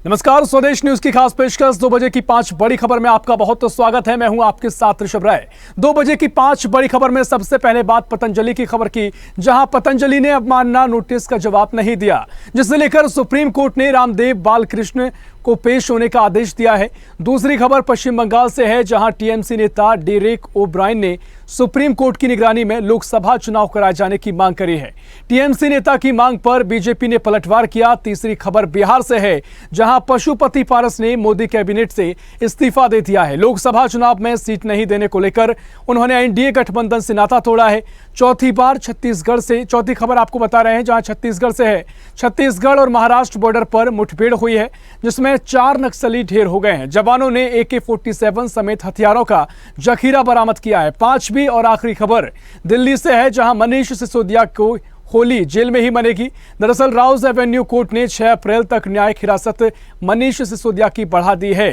नमस्कार, स्वदेश न्यूज की खास पेशकश 2 बजे की 5 बड़ी खबर में आपका बहुत स्वागत है। मैं हूं आपके साथ ऋषभ राय। 2 बजे की 5 बड़ी खबर में सबसे पहले बात पतंजलि की खबर की, जहां पतंजलि ने अवमानना नोटिस का जवाब नहीं दिया, जिसे लेकर सुप्रीम कोर्ट ने रामदेव बालकृष्ण को पेश होने का आदेश दिया है। दूसरी खबर पश्चिम बंगाल से है, जहां टीएमसी नेता डेरेक ओब्रायन ने सुप्रीम कोर्ट की निगरानी में लोकसभा चुनाव कराए जाने की मांग करी है। टीएमसी नेता की मांग पर बीजेपी ने पलटवार किया। तीसरी खबर बिहार से है, जहां पशुपति पारस ने मोदी कैबिनेट से इस्तीफा दे दिया है। लोकसभा चुनाव में सीट नहीं देने को लेकर उन्होंने एनडीए गठबंधन से नाता तोड़ा है। चौथी बार छत्तीसगढ़ से, चौथी खबर आपको बता रहे हैं, जहां छत्तीसगढ़ से है। छत्तीसगढ़ और महाराष्ट्र बॉर्डर पर मुठभेड़ हुई है, जिसमें 4 नक्सली ढेर हो गए हैं। जवानों ने AK-47 समेत हथियारों का जखीरा बरामद किया है। 5वीं और आखिरी खबर दिल्ली से है, जहां मनीष सिसोदिया को होली जेल में ही मनेगी। दरअसल राउज एवेन्यू कोर्ट ने 6 अप्रैल तक न्यायिक हिरासत मनीष सिसोदिया की बढ़ा दी है।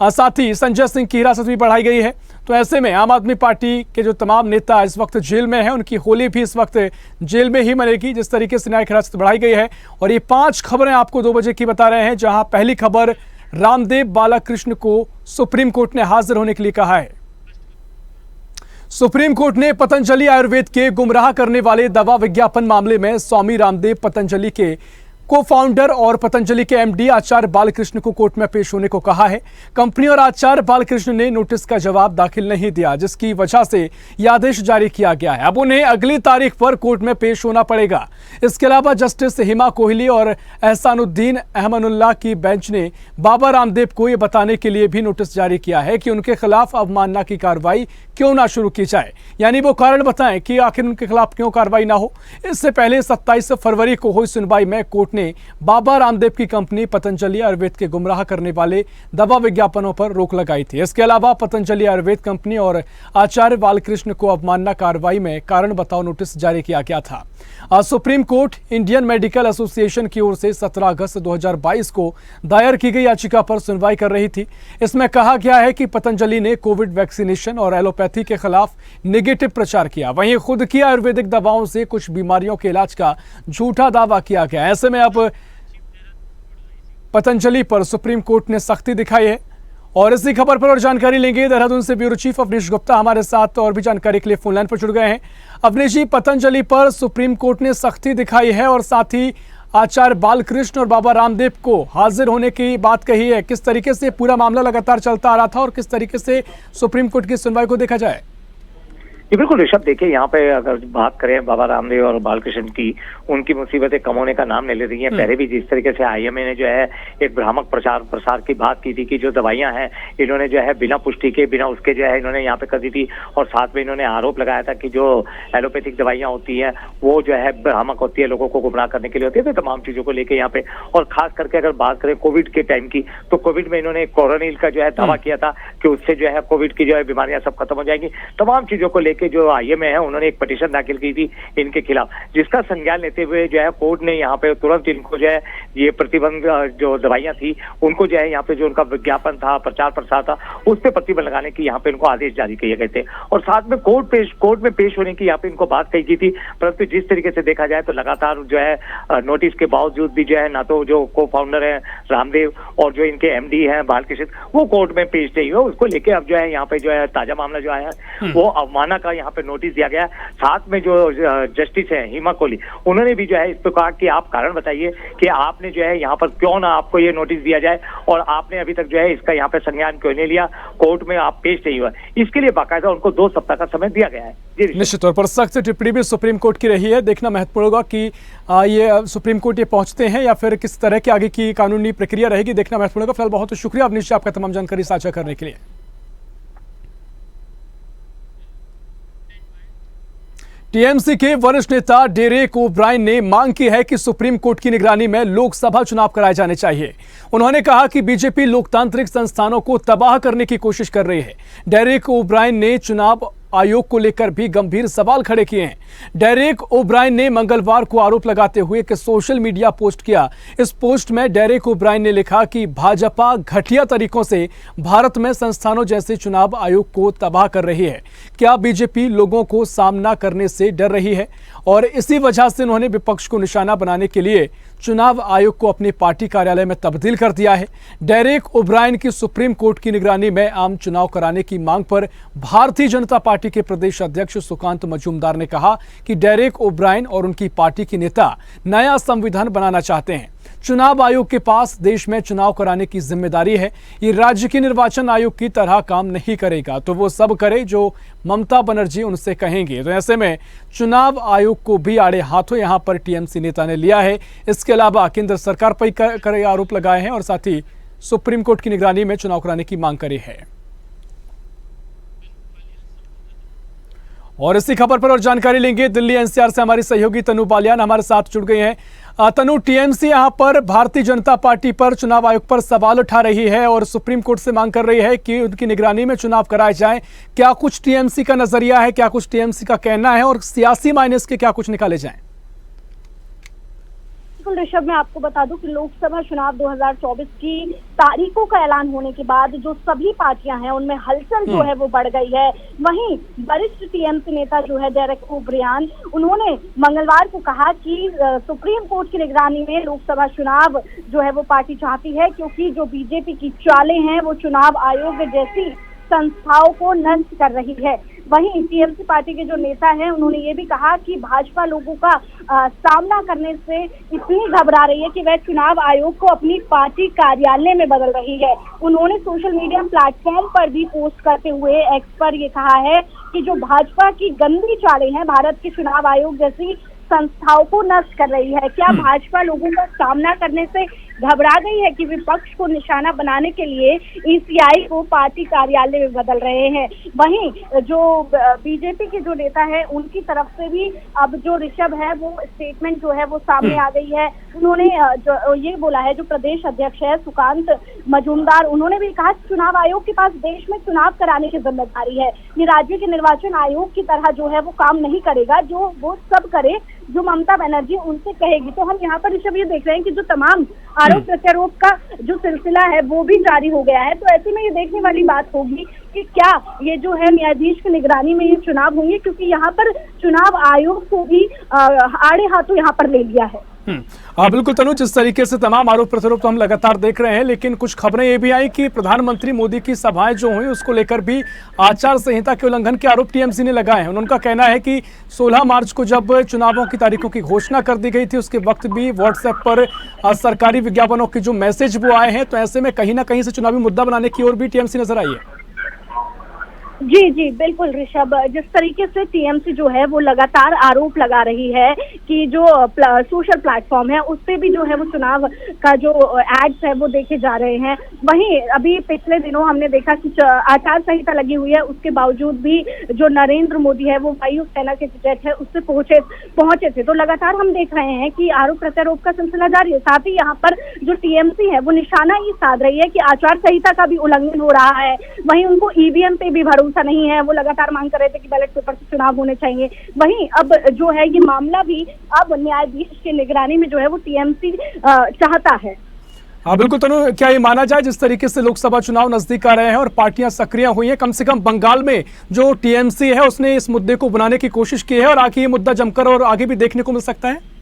साथ ही संजय सिंह की हिरासत भी बढ़ाई गई है। तो ऐसे में आम आदमी पार्टी के जो तमाम नेता इस वक्त जेल में हैं, उनकी होली भी इस वक्त जेल में ही मनेगी, जिस तरीके से न्यायिक हिरासत बढ़ाई गई है। और ये 5 खबरें आपको 2 बजे की बता रहे हैं, जहां पहली खबर रामदेव बालकृष्ण को सुप्रीम कोर्ट ने हाजिर होने के लिए कहा है। सुप्रीम कोर्ट ने पतंजलि आयुर्वेद के गुमराह करने वाले दवा विज्ञापन मामले में स्वामी रामदेव पतंजलि के को फाउंडर और पतंजलि के एमडी आचार्य बालकृष्ण को कोर्ट में पेश होने को कहा है। कंपनी और आचार्य बालकृष्ण ने नोटिस का जवाब दाखिल नहीं दिया, जिसकी वजह से यह आदेश जारी किया गया है। अब उन्हें अगली तारीख पर कोर्ट में पेश होना पड़ेगा। इसके अलावा जस्टिस हिमा कोहली और एहसानुद्दीन अहमदुल्लाह की बेंच ने बाबा रामदेव को यह बताने के लिए भी नोटिस जारी किया है कि उनके खिलाफ अवमानना की कार्रवाई क्यों ना शुरू की जाए, यानी वो कारण बताएं कि आखिर उनके खिलाफ क्यों कार्रवाई ना हो। इससे पहले 27 फरवरी को हुई सुनवाई में कोर्ट ने बाबा रामदेव की कंपनी पतंजलि आयुर्वेद के गुमराह करने वाले दवा विज्ञापनों पर रोक लगाई थी। इसके अलावा पतंजलि आयुर्वेद कंपनी और आचार्य बालकृष्ण को अवमानना कार्रवाई में कारण बताओ नोटिस जारी किया गया था। आज supreme court Indian medical association की ओर से 17 अगस्त 2022 को दायर की गई याचिका पर सुनवाई कर रही थी। इसमें कहा गया है कि पतंजलि ने कोविड वैक्सीनेशन और एलोपैथी के खिलाफ नेगेटिव प्रचार किया। वहीं खुद की आयुर्वेदिक दवाओं से कुछ बीमारियों के इलाज का झूठा दावा किया गया। ऐसे में अब पतंजलि पर सुप्रीम कोर्ट ने सख्ती दिखाई है। और इसी खबर पर और जानकारी लेंगे। देहरादून से ब्यूरो चीफ अवनीश गुप्ता हमारे साथ और भी जानकारी के लिए फोन लाइन पर जुड़ गए हैं। अवनीश जी, पतंजलि पर सुप्रीम कोर्ट ने सख्ती दिखाई है और साथ ही आचार्य बालकृष्ण और बाबा रामदेव को हाजिर होने की बात कही है। किस तरीके से पूरा मामला लगातार चलता आ रहा था और किस तरीके से सुप्रीम कोर्ट की सुनवाई को देखा जाए? जी बिल्कुल ऋषभ, देखिए यहाँ पे अगर बात करें बाबा रामदेव और बालकृष्ण की, उनकी मुसीबतें कम होने का नाम नहीं ले रही हैं। पहले भी जिस तरीके से आईएमए ने जो है एक भ्रामक प्रसार की बात की थी कि जो दवाइयां हैं इन्होंने जो है बिना पुष्टि के, बिना उसके जो है इन्होंने यहाँ पे कर दी थी। और साथ में इन्होंने आरोप लगाया था कि जो एलोपैथिक दवाइयां होती है वो जो है भ्रामक होती है, लोगों को गुमराह करने के लिए होती है। तो तमाम चीजों को लेकर यहाँ पे, और खास करके अगर बात करें कोविड के टाइम की, तो कोविड में इन्होंने कोरोनिल का जो है दावा किया था कि उससे जो है कोविड की जो है बीमारियां सब खत्म हो जाएंगी। तमाम चीजों को लेकर जो आईएमए है उन्होंने एक पिटीशन दाखिल की थी इनके खिलाफ, जिसका संज्ञान लेते हुए जो है कोर्ट ने यहाँ पे तुरंत इनको जो है ये प्रतिबंध जो दवाइयां थी उनको जो है यहाँ पे जो उनका विज्ञापन था, प्रचार प्रसार था, उस पर प्रतिबंध लगाने की यहाँ पे इनको आदेश जारी किए गए थे। और साथ में कोर्ट में पेश होने की यहाँ पे इनको बात कही गई थी। परंतु जिस तरीके से देखा जाए तो लगातार जो है नोटिस के बावजूद भी जो है ना तो जो को फाउंडर है रामदेव और जो इनके एमडी है बालकृष्ण, वो कोर्ट में पेश नहीं हुए। उसको लेके अब जो है यहाँ पे जो है ताजा मामला जो आया है वो अवमानना का यहाँ पे नोटिस दिया गया। साथ में जो जस्टिस है हिमा कोहली, उन्होंने भी जो है इस पर कहा कि आप कारण बताइए कि आपने जो है यहाँ पर क्यों ना आपको ये नोटिस दिया जाए और आपने अभी तक जो है इसका यहाँ पे संज्ञान क्यों नहीं लिया, कोर्ट में आप पेश नहीं हुआ। इसके लिए बाकायदा उनको 2 सप्ताह का समय दिया गया है। निश्चित तौर पर सख्त टिप्पणी भी सुप्रीम कोर्ट की रही है। देखना महत्वपूर्ण होगा कि ये सुप्रीम कोर्ट ये पहुंचते हैं या फिर किस तरह की आगे की कानूनी प्रक्रिया रहेगी, देखना महत्वपूर्ण होगा। फिलहाल बहुत शुक्रिया अवनीश जी आपका तमाम जानकारी साझा करने के लिए। टीएमसी के वरिष्ठ नेता डेरेक ओब्रायन ने मांग की है कि सुप्रीम कोर्ट की निगरानी में लोकसभा चुनाव कराए जाने चाहिए। उन्होंने कहा कि बीजेपी लोकतांत्रिक संस्थानों को तबाह करने की कोशिश कर रही है। डेरेक ओब्रायन ने चुनाव आयोग को लेकर भी गंभीर सवाल खड़े किए हैं। डेरेक ओब्रायन ने मंगलवार को आरोप लगाते हुए एक सोशल मीडिया पोस्ट किया। इस पोस्ट में डेरेक ओब्रायन ने लिखा कि भाजपा घटिया तरीकों से भारत में संस्थानों जैसे चुनाव आयोग को तबाह कर रही है। क्या बीजेपी लोगों को सामना करने से डर रही है और इसी वजह से उन्होंने विपक्ष को निशाना बनाने के लिए चुनाव आयोग को अपनी पार्टी कार्यालय में तब्दील कर दिया है। डेरेक ओब्रायन की सुप्रीम कोर्ट की निगरानी में आम चुनाव कराने की मांग पर भारतीय जनता पार्टी के प्रदेश अध्यक्ष सुकांत मजूमदार ने कहा कि डेरेक ओब्रायन और उनकी पार्टी के नेता नया संविधान बनाना चाहते हैं। चुनाव आयोग के पास देश में चुनाव कराने की जिम्मेदारी है। ये राज्य के निर्वाचन आयोग की तरह काम नहीं करेगा, तो वो सब करे जो ममता बनर्जी उनसे कहेंगे। तो ऐसे में चुनाव आयोग को भी आड़े हाथों यहां पर टीएमसी नेता ने लिया है। इसके अलावा केंद्र सरकार पर कड़े आरोप लगाए हैं और साथ ही सुप्रीम कोर्ट की निगरानी में चुनाव कराने की मांग करी है। और इसी खबर पर और जानकारी लेंगे दिल्ली एनसीआर से हमारी सहयोगी तनु बालियान हमारे साथ जुड़ गई हैं। तनु, टीएमसी यहां पर भारतीय जनता पार्टी पर चुनाव आयोग पर सवाल उठा रही है और सुप्रीम कोर्ट से मांग कर रही है कि उनकी निगरानी में चुनाव कराए जाएं। क्या कुछ टीएमसी का नजरिया है, क्या कुछ टीएमसी का कहना है और सियासी मायने इसके क्या कुछ निकाले जाएं? ऋषभ, मैं आपको बता दूं कि लोकसभा चुनाव 2024 की तारीखों का ऐलान होने के बाद जो सभी पार्टियां हैं उनमें हलचल जो है वो बढ़ गई है। वहीं वरिष्ठ टीएमसी नेता जो है डेरेक ओब्रायन, उन्होंने मंगलवार को कहा कि सुप्रीम कोर्ट की निगरानी में लोकसभा चुनाव जो है वो पार्टी चाहती है, क्योंकि जो बीजेपी की चालें हैं वो चुनाव आयोग जैसी संस्थाओं को नष्ट कर रही है। वहीं टीएमसी पार्टी के जो नेता हैं उन्होंने ये भी कहा कि भाजपा लोगों का सामना करने से इतनी घबरा रही है कि वह चुनाव आयोग को अपनी पार्टी कार्यालय में बदल रही है। उन्होंने सोशल मीडिया प्लेटफॉर्म पर भी पोस्ट करते हुए एक्स पर ये कहा है कि जो भाजपा की गंदी चालें हैं भारत के चुनाव आयोग जैसी संस्थाओं को नष्ट कर रही है। क्या भाजपा लोगों का सामना करने से घबरा गई है कि विपक्ष को निशाना बनाने के लिए ईसीआई को पार्टी कार्यालय में बदल रहे हैं? वहीं जो बीजेपी के जो नेता है उनकी तरफ से भी अब जो ऋषभ है वो स्टेटमेंट जो है वो सामने आ गई है। उन्होंने जो ये बोला है, जो प्रदेश अध्यक्ष है सुकांत मजूमदार, उन्होंने भी कहा चुनाव आयोग के पास देश में चुनाव कराने की जिम्मेदारी है। ये राज्य के निर्वाचन आयोग की तरह जो है वो काम नहीं करेगा, जो वो सब करे जो ममता बनर्जी उनसे कहेगी। तो हम यहाँ पर ऋषभ ये देख रहे हैं कि जो तमाम आरोप प्रत्यारोप का जो सिलसिला है वो भी जारी हो गया है। तो ऐसे में ये देखने वाली बात होगी कि क्या ये जो है न्यायाधीश की निगरानी में ये चुनाव होंगे, क्योंकि यहाँ पर चुनाव आयोग को भी आड़े हाथों यहाँ पर ले लिया है। हाँ बिल्कुल तनु, जिस तरीके से तमाम आरोप प्रत्यारोप तो हम लगातार देख रहे हैं, लेकिन कुछ खबरें ये भी आई कि प्रधानमंत्री मोदी की सभाएं जो हुई उसको लेकर भी आचार संहिता के उल्लंघन के आरोप टीएमसी ने लगाए हैं। उनका कहना है कि 16 मार्च को जब चुनावों की तारीखों की घोषणा कर दी गई थी उसके वक्त भी व्हाट्सएप पर सरकारी विज्ञापनों के जो मैसेज वो आए हैं, तो ऐसे में कहीं ना कहीं से चुनावी मुद्दा बनाने की ओर भी टीएमसी नजर आई है। जी जी बिल्कुल ऋषभ, जिस तरीके से टीएमसी जो है वो लगातार आरोप लगा रही है कि जो सोशल प्लेटफॉर्म है उस पे भी जो है वो चुनाव का जो एड्स है वो देखे जा रहे हैं। वहीं अभी पिछले दिनों हमने देखा कि आचार संहिता लगी हुई है, उसके बावजूद भी जो नरेंद्र मोदी है वो वायुसेना के जेट है उससे पहुंचे थे। तो लगातार हम देख रहे हैं कि आरोप प्रत्यारोप का सिलसिला जारी है। साथ ही यहाँ पर जो टीएमसी है वो निशाना ये साध रही है कि आचार संहिता का भी उल्लंघन हो रहा है। वहीं उनको ईवीएम पे भी भरोसा नहीं है, वो लगातार मांग कर रहे थे कि बैलेट पेपर से चुनाव होने चाहिए। वहीं अब जो है ये मामला भी अब न्यायाधीश की निगरानी में जो है वो टीएमसी चाहता है। हाँ बिल्कुल तनु, क्या ये माना जाए जिस तरीके से लोकसभा चुनाव नजदीक आ रहे हैं और पार्टियां सक्रिय हुई हैं, कम से कम बंगाल में जो टीएमसी है उसने इस मुद्दे को बनाने की कोशिश की है और आगे ये मुद्दा जमकर और आगे भी देखने को मिल सकता है?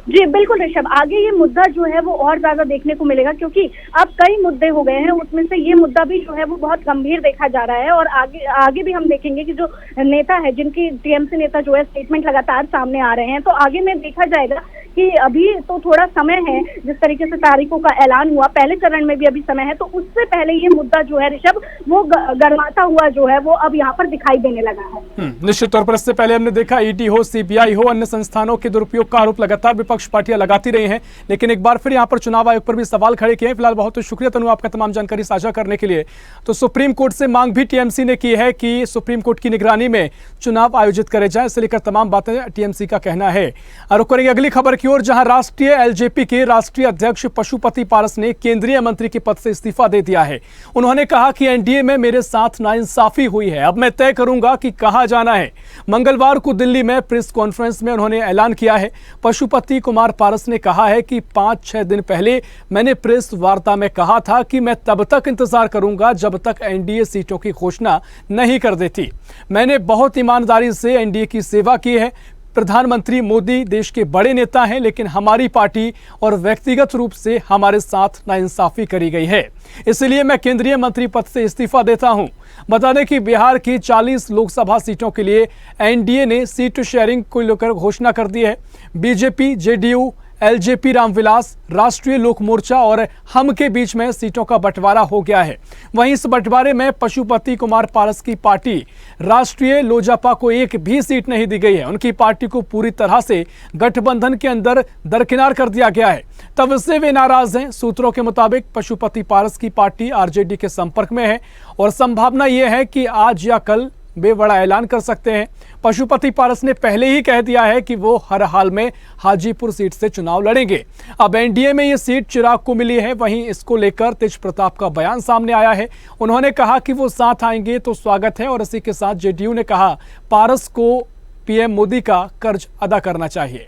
जी बिल्कुल ऋषभ, आगे ये मुद्दा जो है वो और ज्यादा देखने को मिलेगा, क्योंकि अब कई मुद्दे हो गए हैं, उसमें से ये मुद्दा भी जो है वो बहुत गंभीर देखा जा रहा है। और आगे भी हम देखेंगे कि जो नेता है, जिनकी टीएमसी नेता जो है स्टेटमेंट लगातार सामने आ रहे हैं, तो आगे में देखा जाएगा कि अभी तो थोड़ा समय है। जिस तरीके से तारीखों का ऐलान हुआ, पहले चरण में भी अभी समय है, तो उससे पहले ये मुद्दा जो है ऋषभ वो गरमाता हुआ जो है वो अब यहाँ पर दिखाई देने लगा है। निश्चित तौर पर इससे पहले हमने देखा ईडी हो, सीबीआई हो, अन्य संस्थानों के दुरुपयोग का आरोप लगातार विपक्ष पार्टियां लगाती रही हैं, लेकिन एक बार फिर यहाँ पर चुनाव आयोग पर भी सवाल खड़े किए हैं। फिलहाल बहुत बहुत शुक्रिया तनु आपका तमाम जानकारी साझा करने के लिए। तो सुप्रीम कोर्ट से मांग भी टीएमसी ने की है कि सुप्रीम कोर्ट की निगरानी में चुनाव आयोजित करे जाए, इसे लेकर तमाम बातें टीएमसी का कहना है। रुक करेंगे अगली खबर की ओर, जहां राष्ट्रीय एलजेपी के राष्ट्रीय अध्यक्ष पशुपति पारस ने केंद्रीय मंत्री के पद से इस्तीफा दे दिया है। उन्होंने कहा कि एनडीए में मेरे साथ नाइंसाफी हुई है, अब मैं तय करूंगा कि कहां जाना है। मंगलवार को दिल्ली में प्रेस कॉन्फ्रेंस में उन्होंने ऐलान किया है। पशुपति कुमार पारस ने कहा है कि 5-6 दिन पहले मैंने प्रेस वार्ता में कहा था कि मैं तब तक इंतजार करूंगा जब तक एनडीए सीटों की घोषणा नहीं कर देती। मैंने बहुत ईमानदारी से एनडीए की सेवा की है। प्रधानमंत्री मोदी देश के बड़े नेता हैं, लेकिन हमारी पार्टी और व्यक्तिगत रूप से हमारे साथ नाइंसाफी करी गई है, इसलिए मैं केंद्रीय मंत्री पद से इस्तीफा देता हूं। बता दें कि बिहार की 40 लोकसभा सीटों के लिए एनडीए ने सीट शेयरिंग को लेकर घोषणा कर दी है। बीजेपी, जेडीयू, एलजेपी, रामविलास, राष्ट्रीय लोक मोर्चा और हम के बीच में सीटों का बंटवारा हो गया है। वहीं इस बंटवारे में पशुपति कुमार पारस की पार्टी राष्ट्रीय लोजपा को एक भी सीट नहीं दी गई है। उनकी पार्टी को पूरी तरह से गठबंधन के अंदर दरकिनार कर दिया गया है। तब इससे वे नाराज हैं। सूत्रों के मुताबिक पशुपति पारस की पार्टी आरजेडी के संपर्क में है और संभावना यह है कि आज या कल वे बड़ा ऐलान कर सकते हैं। पशुपति पारस ने पहले ही कह दिया है कि वो हर हाल में हाजीपुर सीट से चुनाव लड़ेंगे। अब एनडीए में ये सीट चिराग को मिली है। वहीं इसको लेकर तेज प्रताप का बयान सामने आया है। उन्होंने कहा कि वो साथ आएंगे तो स्वागत है और इसी के साथ जेडीयू ने कहा पारस को पीएम मोदी का कर्ज अदा करना चाहिए।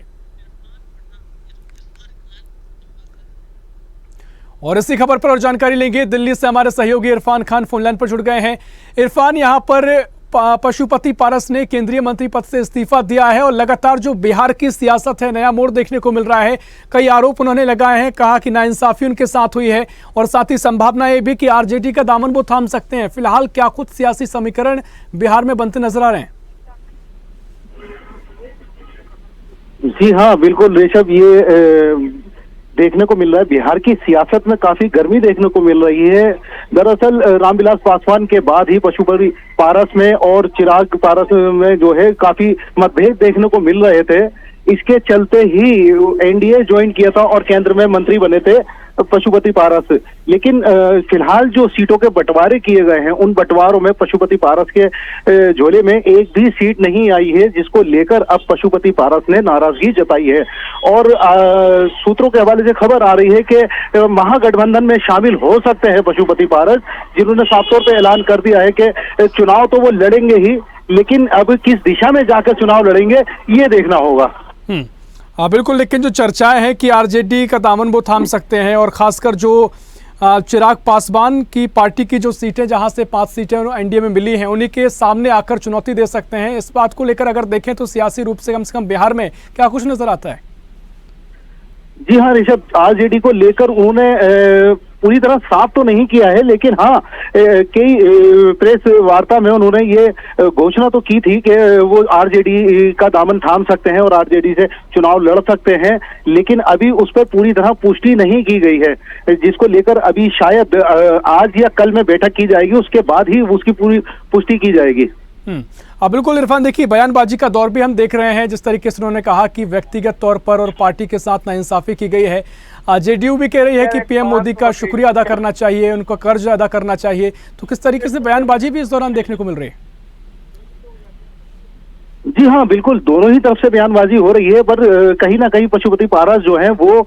और इसी खबर पर और जानकारी लेंगे। दिल्ली से हमारे सहयोगी इरफान खान फोनलाइन पर जुड़ गए हैं। इरफान, यहाँ पर पशुपति पारस ने केंद्रीय मंत्री पद से इस्तीफा दिया है और लगातार जो बिहार की सियासत है नया मोड़ देखने को मिल रहा है। कई आरोप उन्होंने लगाए हैं, कहा कि नाइंसाफी उनके साथ हुई है और साथ ही संभावना ये भी कि आरजेडी का दामन वो थाम सकते हैं। फिलहाल क्या कुछ सियासी समीकरण बिहार में बनते नजर आ रहे हैं? जी हाँ, बिल्कुल ऋषभ, ये देखने को मिल रहा है बिहार की सियासत में काफी गर्मी देखने को मिल रही है। दरअसल रामविलास पासवान के बाद ही पशुपति पारस में और चिराग पारस में जो है काफी मतभेद देखने को मिल रहे थे। इसके चलते ही एनडीए ज्वाइन किया था और केंद्र में मंत्री बने थे पशुपति पारस। लेकिन फिलहाल जो सीटों के बंटवारे किए गए हैं उन बंटवारों में पशुपति पारस के झोले में एक भी सीट नहीं आई है, जिसको लेकर अब पशुपति पारस ने नाराजगी जताई है। और सूत्रों के हवाले से खबर आ रही है कि महागठबंधन में शामिल हो सकते हैं पशुपति पारस, जिन्होंने साफ तौर पर ऐलान कर दिया है कि चुनाव तो वो लड़ेंगे ही, लेकिन अब किस दिशा में जाकर चुनाव लड़ेंगे ये देखना होगा। बिल्कुल, लेकिन जो चर्चाएं हैं कि आरजेडी का दामन वो थाम सकते हैं और खासकर जो चिराग पासवान की पार्टी की जो सीटें, जहां से 5 सीटें एनडीए में मिली हैं, उन्हीं के सामने आकर चुनौती दे सकते हैं। इस बात को लेकर अगर देखें तो सियासी रूप से कम बिहार में क्या कुछ नजर आता है? जी हाँ ऋषभ, आरजेडी को लेकर उन्होंने पूरी तरह साफ तो नहीं किया है, लेकिन हाँ कई प्रेस वार्ता में उन्होंने ये घोषणा तो की थी कि वो आरजेडी का दामन थाम सकते हैं और आरजेडी से चुनाव लड़ सकते हैं, लेकिन अभी उस पर पूरी तरह पुष्टि नहीं की गई है, जिसको लेकर अभी शायद आज या कल में बैठक की जाएगी, उसके बाद ही उसकी पूरी पुष्टि की जाएगी। बिल्कुल इरफान, देखिए बयानबाजी का दौर भी हम देख रहे हैं। जिस तरीके से उन्होंने कहा कि व्यक्तिगत तौर पर और पार्टी के साथ नाइंसाफी की गई है। जेडीयू भी कह रही है कि पीएम मोदी का शुक्रिया अदा करना चाहिए, उनका कर्ज अदा करना चाहिए। तो किस तरीके से बयानबाजी भी इस दौरान देखने को मिल रही है? जी हाँ, बिल्कुल दोनों ही तरफ से बयानबाजी हो रही है, पर कहीं ना कहीं पशुपति पारस जो हैं वो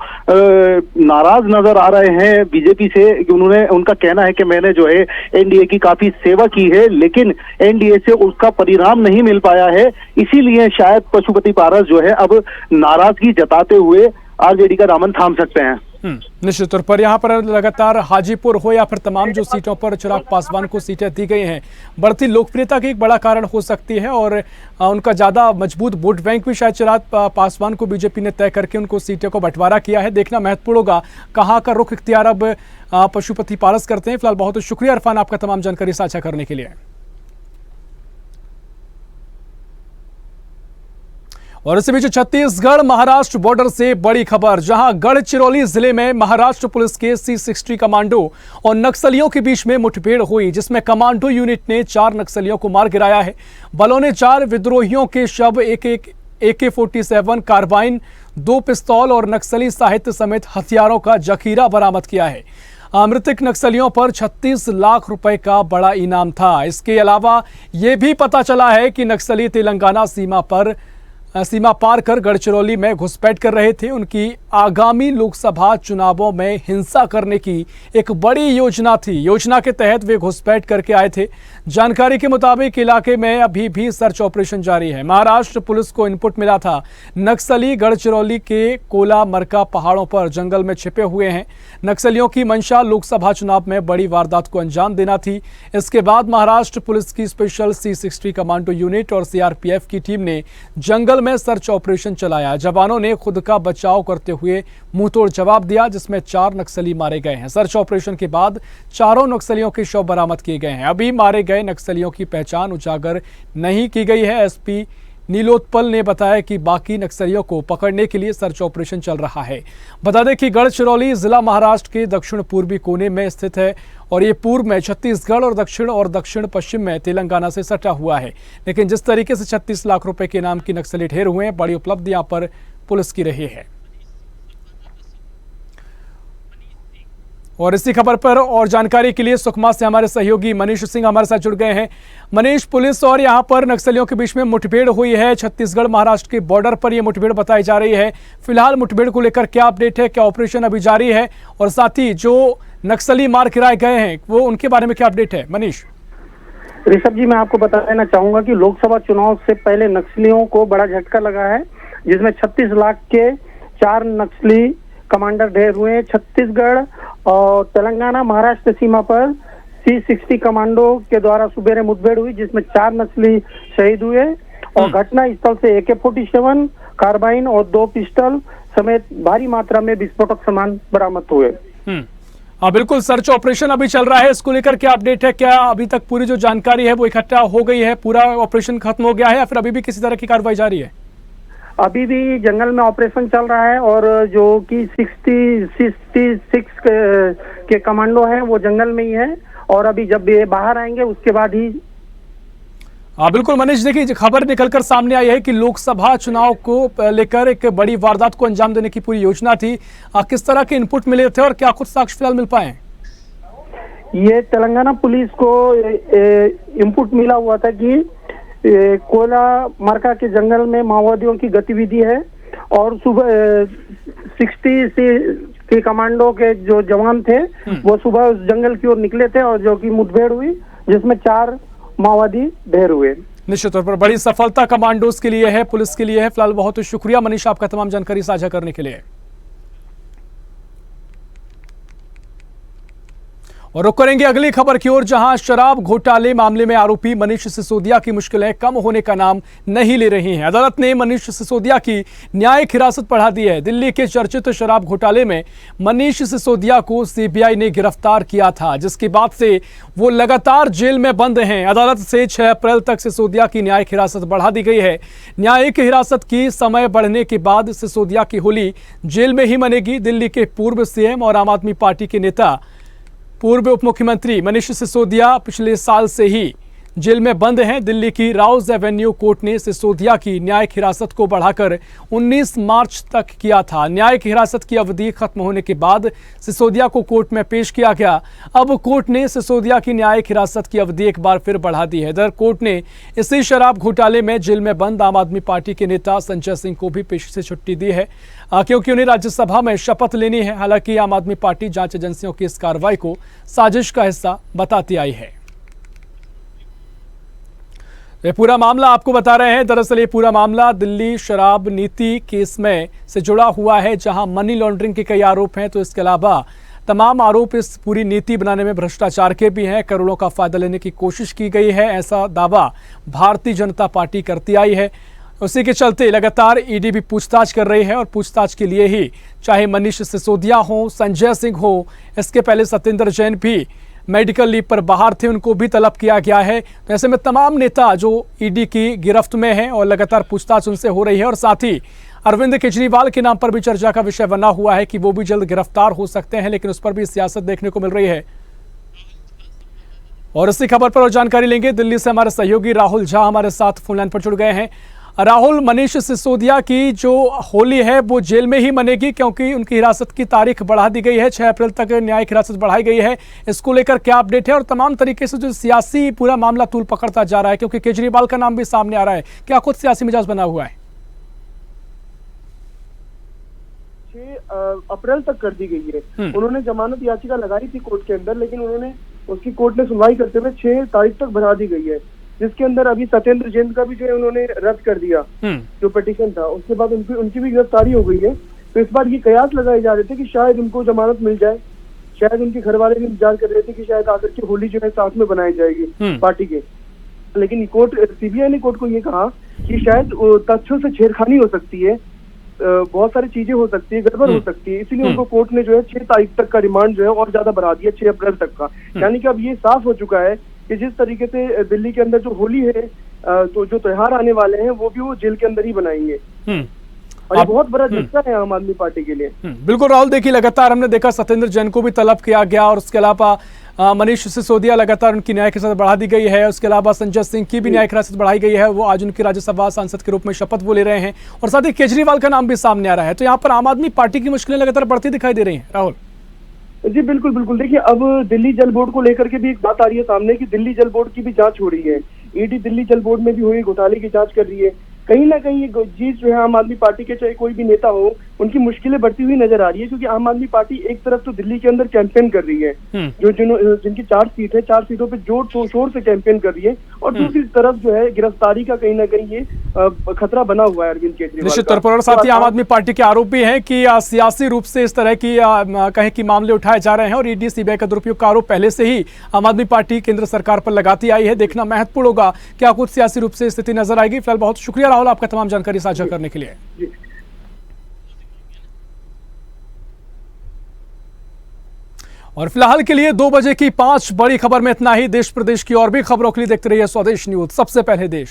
नाराज नजर आ रहे हैं बीजेपी से। उन्होंने, उनका कहना है कि मैंने जो है एनडीए की काफी सेवा की है, लेकिन एनडीए से उसका परिणाम नहीं मिल पाया है, इसीलिए शायद पशुपति पारस जो है अब नाराजगी जताते हुए आरजेडी का दामन थाम सकते हैं। निश्चित तौर पर यहाँ पर लगातार हाजीपुर हो या फिर तमाम जो सीटों पर चिराग पासवान को सीटें दी गई हैं, बढ़ती लोकप्रियता की एक बड़ा कारण हो सकती है और उनका ज़्यादा मजबूत वोट बैंक भी शायद चिराग पासवान को बीजेपी ने तय करके उनको सीटों को बंटवारा किया है। देखना महत्वपूर्ण होगा कहाँ का रुख इख्तियार अब पशुपति पारस करते हैं। फिलहाल बहुत शुक्रिया इरफान आपका तमाम जानकारी साझा करने के लिए। और इसी बीच छत्तीसगढ़ महाराष्ट्र बॉर्डर से बड़ी खबर, जहां गढ़चिरौली जिले में महाराष्ट्र पुलिस के C60 कमांडो और नक्सलियों के बीच में मुठभेड़ हुई, जिसमें कमांडो यूनिट ने 4 नक्सलियों को मार गिराया है। बलों ने 4 विद्रोहियों के शव, एक AK-47 कार्बाइन, 2 पिस्तौल और नक्सली साहित्य समेत हथियारों का जखीरा बरामद किया है। मृतक नक्सलियों पर 36 लाख रुपए का बड़ा इनाम था। इसके अलावा यह भी पता चला है कि नक्सली तेलंगाना सीमा पार कर गढ़चिरौली में घुसपैठ कर रहे थे। उनकी आगामी लोकसभा चुनावों में हिंसा करने की एक बड़ी योजना थी। योजना के तहत वे घुसपैठ करके आए थे। जानकारी के मुताबिक इलाके में अभी भी सर्च ऑपरेशन जारी है। महाराष्ट्र पुलिस को इनपुट मिला था, नक्सली गढ़चिरौली के कोला मरका पहाड़ों पर जंगल में छिपे हुए हैं। नक्सलियों की मंशा लोकसभा चुनाव में बड़ी वारदात को अंजाम देना थी। इसके बाद महाराष्ट्र पुलिस की स्पेशल C60 कमांडो यूनिट और CRPF की टीम ने जंगल में सर्च ऑपरेशन चलाया। जवानों ने खुद का बचाव करते हुए मुंहतोड़ जवाब दिया, जिसमें 4 नक्सली मारे गए हैं। सर्च ऑपरेशन के बाद चारों नक्सलियों के शव बरामद किए गए हैं। अभी मारे गए नक्सलियों की पहचान उजागर नहीं की गई है। SP नीलोत्पल ने बताया कि बाकी नक्सलियों को पकड़ने के लिए सर्च ऑपरेशन चल रहा है। बता दें कि गढ़चिरौली जिला महाराष्ट्र के दक्षिण पूर्वी कोने में स्थित है और ये पूर्व में छत्तीसगढ़ और दक्षिण पश्चिम में तेलंगाना से सटा हुआ है। लेकिन जिस तरीके से 36 लाख रुपए के इनाम की नक्सली ढेर हुए हैं, बड़ी उपलब्धि यहाँ पर पुलिस की रही है। और इसी खबर पर और जानकारी के लिए सुकमा से हमारे सहयोगी मनीष सिंह हमारे साथ जुड़ गए हैं। मनीष, पुलिस और यहां पर नक्सलियों के बीच में मुठभेड़ हुई है। छत्तीसगढ़ महाराष्ट्र के बॉर्डर पर यह मुठभेड़ बताई जा रही है। फिलहाल मुठभेड़ को लेकर क्या अपडेट है, क्या ऑपरेशन अभी जारी है, और साथ ही जो नक्सली मार गिराए गए हैं वो उनके बारे में क्या अपडेट है? मनीष। ऋषभ जी, मैं आपको बता देना चाहूंगा कि लोकसभा चुनाव से पहले नक्सलियों को बड़ा झटका लगा है, जिसमें 36 लाख के 4 नक्सली कमांडर ढेर हुए। छत्तीसगढ़ और तेलंगाना महाराष्ट्र सीमा पर C60 कमांडो के द्वारा सुबेरे मुठभेड़ हुई, जिसमें 4 नक्सली शहीद हुए और घटना स्थल से AK-47 कार्बाइन और 2 पिस्टल समेत भारी मात्रा में विस्फोटक सामान बरामद हुए। हाँ बिल्कुल, सर्च ऑपरेशन अभी चल रहा है। इसको लेकर क्या अपडेट है? क्या अभी तक पूरी जो जानकारी है वो इकट्ठा हो गई है, पूरा ऑपरेशन खत्म हो गया है, या फिर अभी भी किसी तरह की कार्रवाई जारी है? अभी भी जंगल में ऑपरेशन चल रहा है और जो कि 66 के कमांडो हैं वो जंगल में ही है और अभी जब ये बाहर आएंगे उसके बाद ही। हाँ बिल्कुल मनीष, देखिए खबर निकलकर सामने आई है कि लोकसभा चुनाव को लेकर एक बड़ी वारदात को अंजाम देने की पूरी योजना थी। किस तरह के इनपुट मिले थे और क्या कुछ साक्ष्य फिलहाल मिल पाए? ये तेलंगाना पुलिस को इनपुट मिला हुआ था कि कोला मरका के जंगल में माओवादियों की गतिविधि है और सुबह 60 के कमांडो के जो जवान थे वो सुबह उस जंगल की ओर निकले थे और जो कि मुठभेड़ हुई, जिसमें 4 माओवादी ढेर हुए। निश्चित तौर पर बड़ी सफलता कमांडोज के लिए है, पुलिस के लिए है। फिलहाल बहुत शुक्रिया मनीष आपका तमाम जानकारी साझा करने के लिए। और रुक करेंगे अगली खबर की ओर, जहां शराब घोटाले मामले में आरोपी मनीष सिसोदिया की मुश्किलें कम होने का नाम नहीं ले रही हैं। अदालत ने मनीष सिसोदिया की न्यायिक हिरासत बढ़ा दी है। दिल्ली के चर्चित शराब घोटाले में मनीष सिसोदिया को CBI ने गिरफ्तार किया था, जिसके बाद से वो लगातार जेल में बंद हैं। अदालत से 6 अप्रैल तक सिसोदिया की न्यायिक हिरासत बढ़ा दी गई है। न्यायिक हिरासत की समय बढ़ने के बाद सिसोदिया की होली जेल में ही मनेगी। दिल्ली के पूर्व CM और आम आदमी पार्टी के नेता पूर्व उप मुख्यमंत्री मनीष सिसोदिया पिछले साल से ही जेल में बंद हैं। दिल्ली की राउज एवेन्यू कोर्ट ने सिसोदिया की न्यायिक हिरासत को बढ़ाकर 19 मार्च तक किया था। न्यायिक हिरासत की अवधि खत्म होने के बाद सिसोदिया को कोर्ट में पेश किया गया। अब कोर्ट ने सिसोदिया की न्यायिक हिरासत की अवधि एक बार फिर बढ़ा दी है। इधर कोर्ट ने इसी शराब घोटाले में जेल में बंद आम आदमी पार्टी के नेता संजय सिंह को भी पेशी से छुट्टी दी है, क्योंकि उन्हें राज्यसभा में शपथ लेनी है। हालांकि आम आदमी पार्टी जांच एजेंसियों की इस कार्रवाई को साजिश का हिस्सा बताती आई है। ये पूरा मामला आपको बता रहे हैं। दरअसल ये पूरा मामला दिल्ली शराब नीति केस में से जुड़ा हुआ है, जहां मनी लॉन्ड्रिंग के कई आरोप हैं, तो इसके अलावा तमाम आरोप इस पूरी नीति बनाने में भ्रष्टाचार के भी हैं। करोड़ों का फायदा लेने की कोशिश की गई है, ऐसा दावा भारतीय जनता पार्टी करती आई है। उसी के चलते लगातार ईडी भी पूछताछ कर रही है और पूछताछ के लिए ही चाहे मनीष सिसोदिया हो, संजय सिंह हो, इसके पहले सत्येंद्र जैन भी मेडिकल लीव पर बाहर थे, उनको भी तलब किया गया है। तो ऐसे में तमाम नेता जो ईडी की गिरफ्त में हैं और लगातार पूछताछ उनसे हो रही है, और साथ ही अरविंद केजरीवाल के नाम पर भी चर्चा का विषय बना हुआ है कि वो भी जल्द गिरफ्तार हो सकते हैं, लेकिन उस पर भी सियासत देखने को मिल रही है। और इसी खबर पर और जानकारी लेंगे। दिल्ली से हमारे सहयोगी राहुल झा हमारे साथ फोन लाइन पर जुड़ गए हैं। राहुल, मनीष सिसोदिया की जो होली है वो जेल में ही मनेगी, क्योंकि उनकी हिरासत की तारीख बढ़ा दी गई है, 6 अप्रैल तक न्यायिक हिरासत बढ़ाई गई है। इसको लेकर क्या अपडेट है और तमाम तरीके से जो सियासी पूरा मामला तूल पकड़ता जा रहा है, क्योंकि केजरीवाल का नाम भी सामने आ रहा है, क्या कुछ सियासी मिजाज बना हुआ है? 6 अप्रैल तक कर दी गई है। उन्होंने जमानत याचिका लगाई थी कोर्ट के अंदर, लेकिन उन्होंने उसकी कोर्ट ने सुनवाई करते हुए 6 तारीख तक बढ़ा दी गई है, जिसके अंदर अभी सत्येंद्र जैन का भी जो है उन्होंने रद्द कर दिया जो पिटीशन था। उसके बाद उनकी भी गिरफ्तारी हो गई है। तो इस बार ये कयास लगाए जा रहे थे कि शायद उनको जमानत मिल जाए, शायद उनके घर वाले भी इंतजार कर रहे थे कि शायद आकर के होली जो है साथ में बनाई जाएगी पार्टी के। लेकिन कोर्ट, सीबीआई ने कोर्ट को ये कहा कि शायद तथ्यों से छेड़खानी हो सकती है, बहुत सारी चीजें हो सकती है, गड़बड़ हो सकती है, इसीलिए उनको कोर्ट ने जो है 6 तारीख तक का रिमांड जो है और ज्यादा बढ़ा दिया, 6 अप्रैल तक का। यानी कि अब ये साफ हो चुका है कि जिस तरीके से दिल्ली के अंदर जो होली है, तो जो त्योहार आने वाले हैं वो भी वो जेल के अंदर ही बनाएंगे। और ये बहुत बड़ा झटका है आम आदमी पार्टी के लिए। बिल्कुल राहुल, देखिए लगातार हमने देखा सत्येंद्र जैन को भी तलब किया गया और उसके अलावा मनीष सिसोदिया लगातार उनकी न्यायिक हिरासत बढ़ा दी गई है। उसके अलावा संजय सिंह की भी न्यायिक हिरासत बढ़ाई गई है, वो आज उनकी राज्यसभा सांसद के रूप में शपथ वो ले रहे हैं और साथ ही केजरीवाल का नाम भी सामने आ रहा है। तो यहाँ पर आम आदमी पार्टी की मुश्किलें लगातार बढ़ती दिखाई दे रही हैं। राहुल जी बिल्कुल बिल्कुल, देखिए अब दिल्ली जल बोर्ड को लेकर के भी एक बात आ रही है सामने कि दिल्ली जल बोर्ड की भी जांच हो रही है। ईडी दिल्ली जल बोर्ड में भी हुई घोटाले की जांच कर रही है। कहीं ना कहीं ये चीज जो है आम आदमी पार्टी के चाहे कोई भी नेता हो, उनकी मुश्किलें बढ़ती हुई नजर आ रही है, क्योंकि आम आदमी पार्टी एक तरफ तो दिल्ली के अंदर कैंपेन कर रही है, जिनकी 4 सीट है, 4 सीटों पे जोर शोर से कैंपेन कर रही है, और दूसरी तरफ जो है गिरफ्तारी का कहीं ना कहीं ये खतरा बना हुआ है अरविंद केजरीवाल। निश्चित तौर पर, और साथ ही आम आदमी पार्टी के आरोप भी है कि सियासी रूप से इस तरह की कहें कि मामले उठाए जा रहे हैं और ईडी सीबीआई का दुरुपयोग का आरोप पहले से ही आम आदमी पार्टी केंद्र सरकार पर लगाती आई है। देखना महत्वपूर्ण होगा क्या कुछ सियासी रूप से स्थिति नजर आएगी। फिलहाल बहुत शुक्रिया राहुल आपका तमाम जानकारी साझा करने के लिए। और फिलहाल के लिए 2 बजे की 5 बड़ी खबर में इतना ही। देश प्रदेश की और भी खबरों के लिए देखते रहिए स्वदेश न्यूज, सबसे पहले देश।